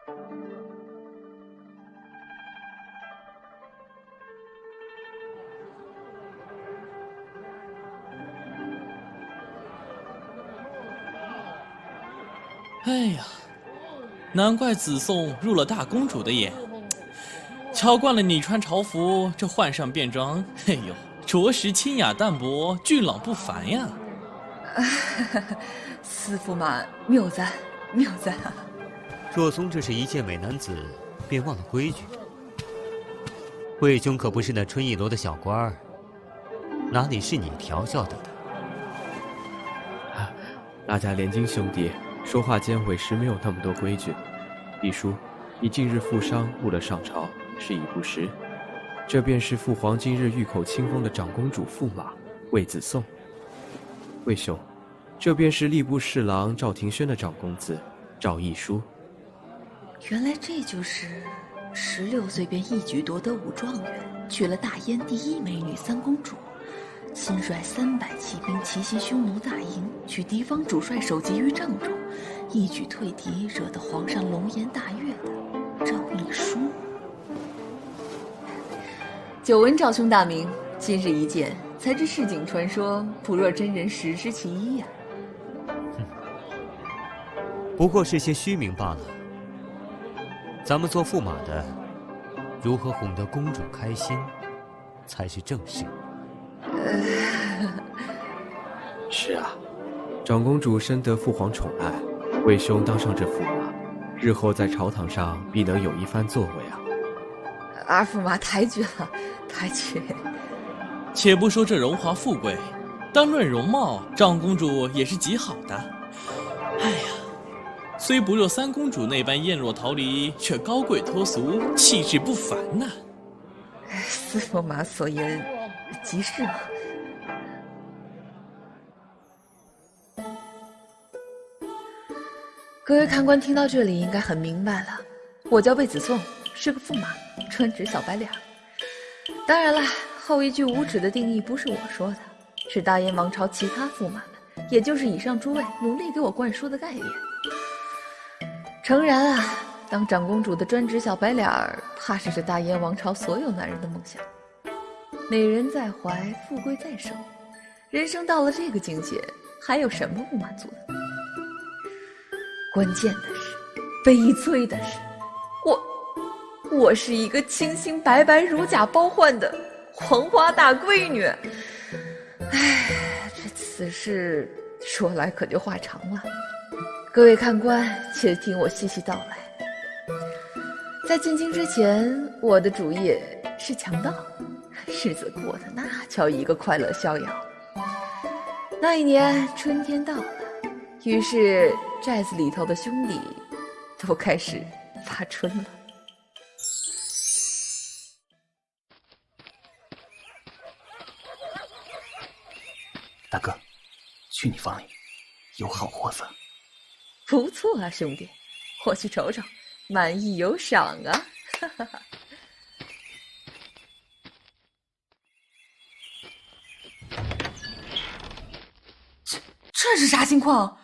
哎呀，难怪子宋入了大公主的眼，瞧惯了你穿朝服，这换上便装，哎呦，着实清雅淡泊，俊朗不凡呀！司驸马谬赞，谬赞啊！若松这是一见美男子便忘了规矩，魏兄可不是那春意楼的小官儿，哪里是你调教的呢？那家联金兄弟说话间委实没有那么多规矩。帝叔，你近日负伤误了上朝，是已不时。这便是父皇今日御口亲封的长公主驸马魏子颂。魏兄，这便是吏部侍郎赵廷轩的长公子赵义书。原来这就是16岁便一举夺得武状元，娶了大燕第一美女三公主，亲率300骑兵奇袭匈奴大营，取敌方主帅首级于帐中，一举退敌，惹得皇上龙颜大悦的赵义书。久闻赵兄大名，今日一见，才知市井传说不若真人实知其一呀。不过是些虚名罢了。咱们做驸马的，如何哄得公主开心，才是正事。是啊，长公主深得父皇宠爱，魏兄当上这驸马，日后在朝堂上必能有一番作为啊。二驸马抬举了，抬举。且不说这荣华富贵，单论容貌，长公主也是极好的。哎呀，虽不若三公主那般艳若桃李，却高贵脱俗，气质不凡呐。司驸马所言极是啊。各位看官听到这里应该很明白了，我叫魏子颂，是个驸马，专职小白脸。当然了，后一句无耻的定义不是我说的，是大燕王朝其他驸马们，也就是以上诸位努力给我灌输的概念。诚然啊，当长公主的专职小白脸儿，怕是大燕王朝所有男人的梦想。美人在怀，富贵在手，人生到了这个境界，还有什么不满足的呢？关键的是，悲催的是，我是一个清清白白如假包换的黄花大闺女。唉，这此事说来可就话长了。各位看官，且听我细细道来。在进京之前，我的主业是强盗，日子过得那叫一个快乐逍遥。那一年春天到了，于是寨子里头的兄弟都开始发春了。大哥，去你房里，有好货色。不错啊，兄弟，我去瞅瞅，满意有赏啊！哈哈哈。这是啥情况？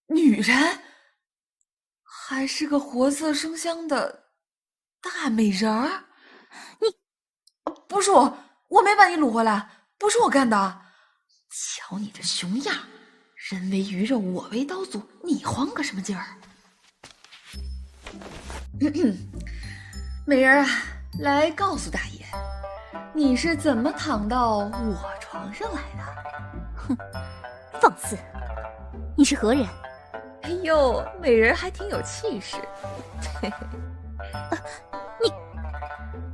女人，还是个活色生香的大美人儿？你不是我没把你掳回来，不是我干的。瞧你这熊样，人为鱼肉，我为刀俎，你慌个什么劲儿？美人啊，来告诉大爷，你是怎么躺到我床上来的？哼，放肆！你是何人？哎呦，美人还挺有气势。你，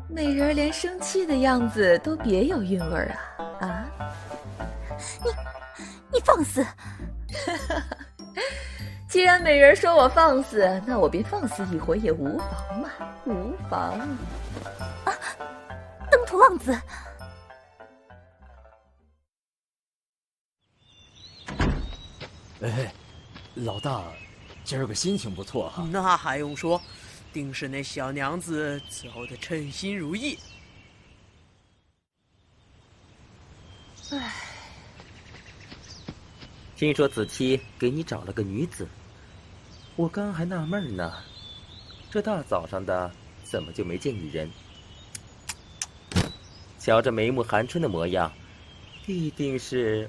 美人连生气的样子都别有韵味啊！啊，你放肆！既然美人说我放肆，那我便放肆一回也无妨嘛，无妨。啊，登徒浪子！哎，老大，今儿个心情不错哈。那还用说，定是那小娘子伺候的称心如意。唉，听说子期给你找了个女子，我刚还纳闷呢，这大早上的，怎么就没见你人？瞧这眉目含春的模样，必定是……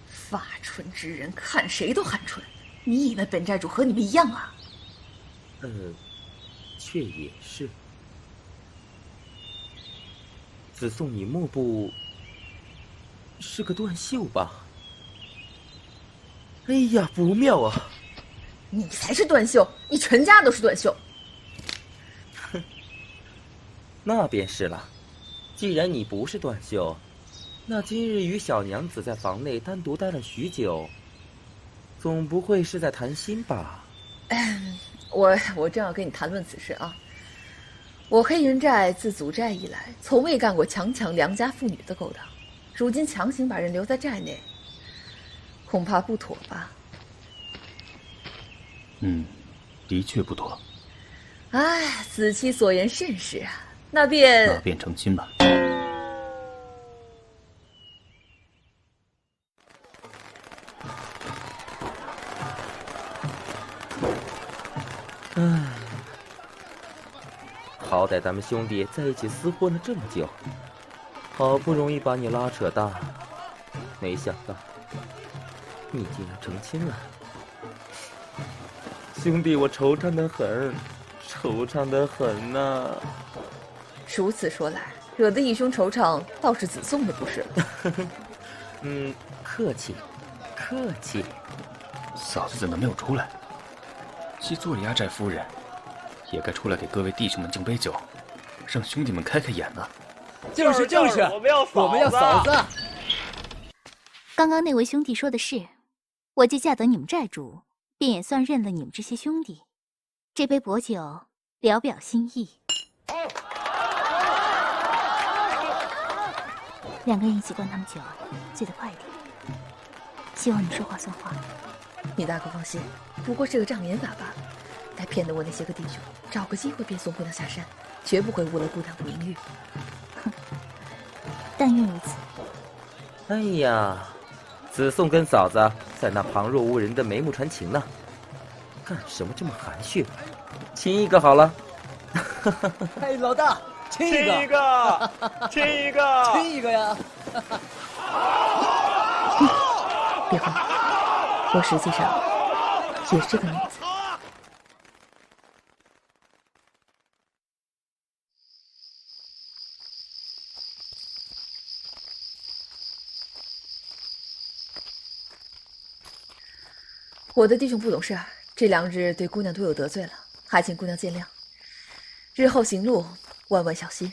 发春之人看谁都寒春，你以为本寨主和你们一样啊？却也是。子宋，你莫不是个断袖吧？哎呀，不妙啊！你才是断袖，你全家都是断袖。哼，那便是了。既然你不是断袖，那今日与小娘子在房内单独待了许久，总不会是在谈心吧？我正要跟你谈论此事啊。我黑云寨自组寨以来，从未干过强抢良家妇女的勾当，如今强行把人留在寨内，恐怕不妥吧？的确不妥。哎，子期所言甚是啊，那便成亲吧。好歹咱们兄弟在一起厮混了这么久，好不容易把你拉扯大，没想到你竟然成亲了。兄弟，我惆怅得很，惆怅得很呐。如此说来，惹得义兄惆怅，倒是子宋的不是了。客气，客气。嫂子怎么没有出来？既做了压寨夫人，也该出来给各位弟兄们敬杯酒，让兄弟们开开眼了。就是，我们要嫂子。刚刚那位兄弟说的是，我既嫁得你们寨主，便也算认了你们这些兄弟。这杯薄酒，聊表心意。两个人一起灌他们酒，醉得快一点。希望你说话算话。你大哥放心，不过是个障眼法罢了。待骗得我那些个弟兄，找个机会便送姑娘下山，绝不会误了姑娘的名誉。哼，但愿如此。哎呀，子宋跟嫂子在那旁若无人的眉目传情呢，干什么这么含蓄？亲一个好了。哎，老大，亲一个，亲一个呀！别慌，我实际上也是个女子。我的弟兄不懂事，这2日对姑娘多有得罪了，还请姑娘见谅。日后行路万万小心。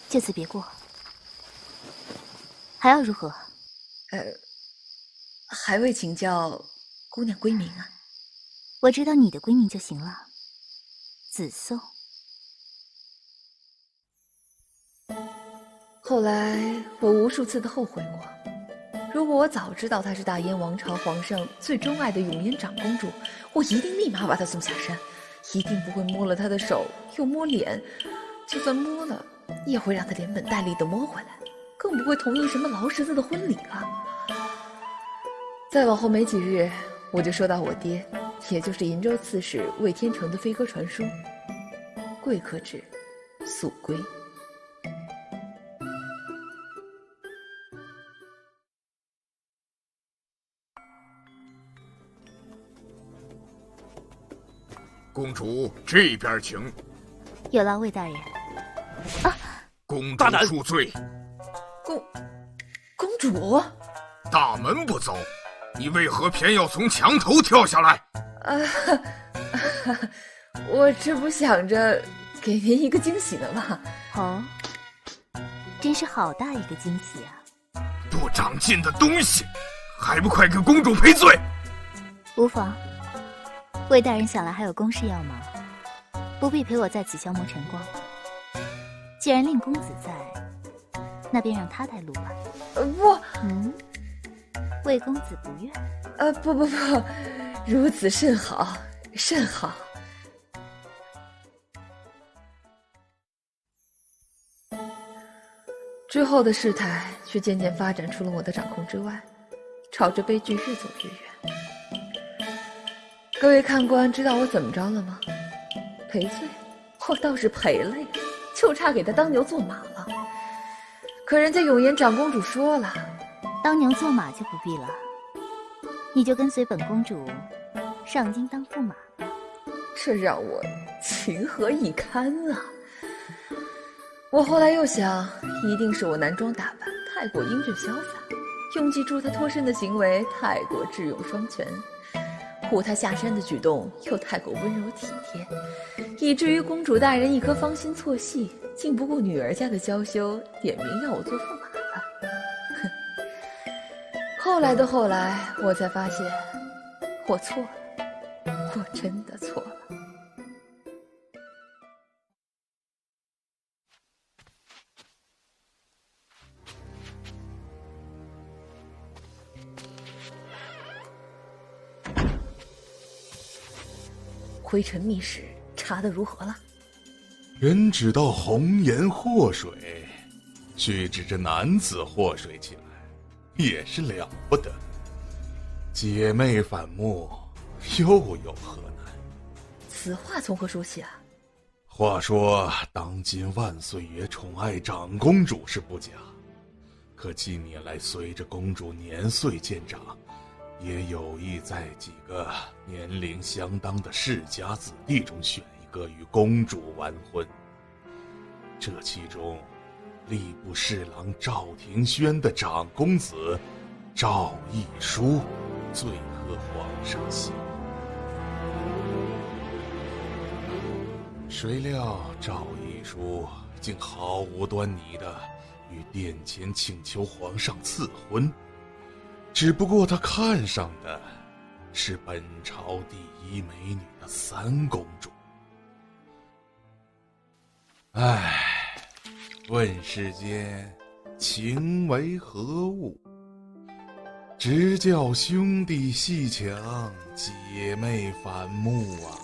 就此别过。还要如何？还未请教姑娘闺名啊？我知道你的闺名就行了，子宋。后来我无数次的后悔过，如果我早知道她是大燕王朝皇上最钟爱的永烟长公主，我一定立马把她送下山，一定不会摸了她的手又摸脸，就算摸了，也会让她连本带利的摸回来，更不会同意什么劳什子的婚礼了。再往后没几日，我就收到我爹，也就是银州刺史魏天成的飞鸽传书，贵客至，速归。公主这边请。有劳魏大人。啊！公主恕罪。公主，大门不走，你为何偏要从墙头跳下来？我这不想着给您一个惊喜呢吗？哦，真是好大一个惊喜啊！不长进的东西，还不快给公主赔罪！无妨，魏大人想来还有公事要忙，不必陪我在此消磨晨光。既然令公子在，那便让他带路吧。不，魏公子不愿？不，如此甚好，甚好。之后的事态却渐渐发展出了我的掌控之外，朝着悲剧越走越远。各位看官知道我怎么着了吗？赔罪，我倒是赔了呀，就差给他当牛做马了。可人家永颜长公主说了，当牛做马就不必了，你就跟随本公主上京当驸马吧。这让我情何以堪啊！我后来又想，一定是我男装打扮太过英俊潇洒，用计助他脱身的行为太过智勇双全，护他下山的举动又太过温柔体贴，以至于公主大人一颗芳心错隙，竟不顾女儿家的娇羞，点名要我做驸马了。哼！后来的后来，我才发现，我错了，我真的错了。回尘密室查得如何了？人只道红颜祸水，须知这男子祸水起来，也是了不得。姐妹反目，又有何难？此话从何说起啊？话说当今万岁爷宠爱长公主是不假，可近年来随着公主年岁渐长，也有意在几个年龄相当的世家子弟中选一个与公主完婚。这其中，吏部侍郎赵廷轩的长公子赵义书最合皇上心。谁料赵义书竟毫无端倪地与殿前请求皇上赐婚。只不过他看上的是本朝第一美女的三公主。唉，问世间情为何物？直教兄弟戏强，姐妹反目啊！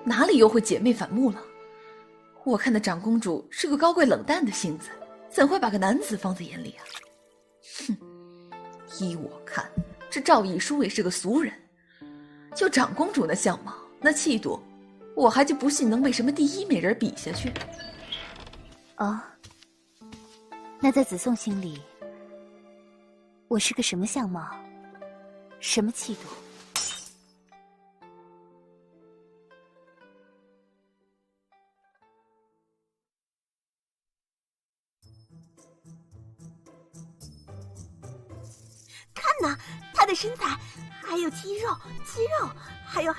哪里又会姐妹反目了？我看那长公主是个高贵冷淡的性子，怎会把个男子放在眼里啊？哼！依我看，这赵义书也是个俗人。就长公主那相貌，那气度，我还就不信能被什么第一美人比下去。哦，那在子颂心里，我是个什么相貌，什么气度？看呐，他的身材，还有肌肉，还有，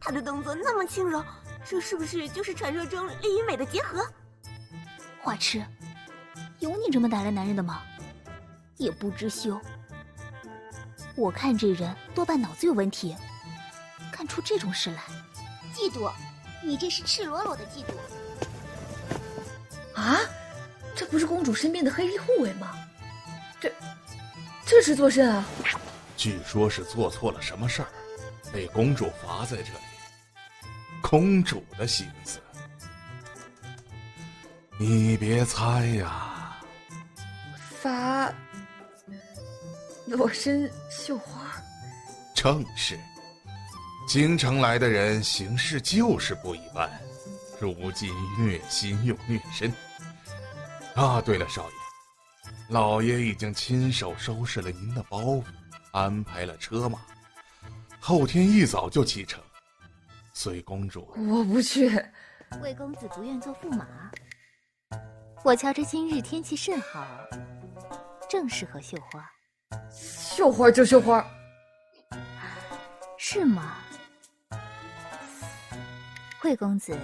他的动作那么轻柔，这是不是就是传说中力与美的结合？花痴，有你这么打量男人的吗？也不知羞。我看这人多半脑子有问题，干出这种事来。嫉妒，你这是赤裸裸的嫉妒。啊，这不是公主身边的黑衣护卫吗？这是作甚啊？据说是做错了什么事儿，被公主罚在这里。公主的心思，你别猜呀。罚裸身绣花？正是。京城来的人行事就是不一般，如今虐心又虐身。啊，对了，少爷。老爷已经亲手收拾了您的包袱，安排了车马，后天一早就启程。随公主。我不去。魏公子不愿做驸马，我瞧着今日天气甚好，正适合绣花。绣花就绣花，是吗？魏公子，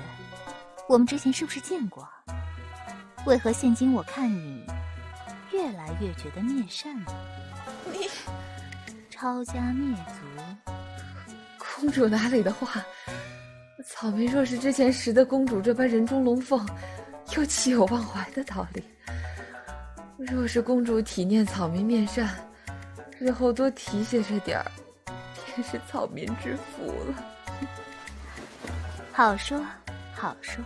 我们之前是不是见过？为何现今我看你越来越觉得面善呢？你抄家灭族，公主哪里的话？草民若是之前识得公主这般人中龙凤，又岂有忘怀的道理？若是公主体念草民面善，日后多提携着点儿，便是草民之福了。好说好说。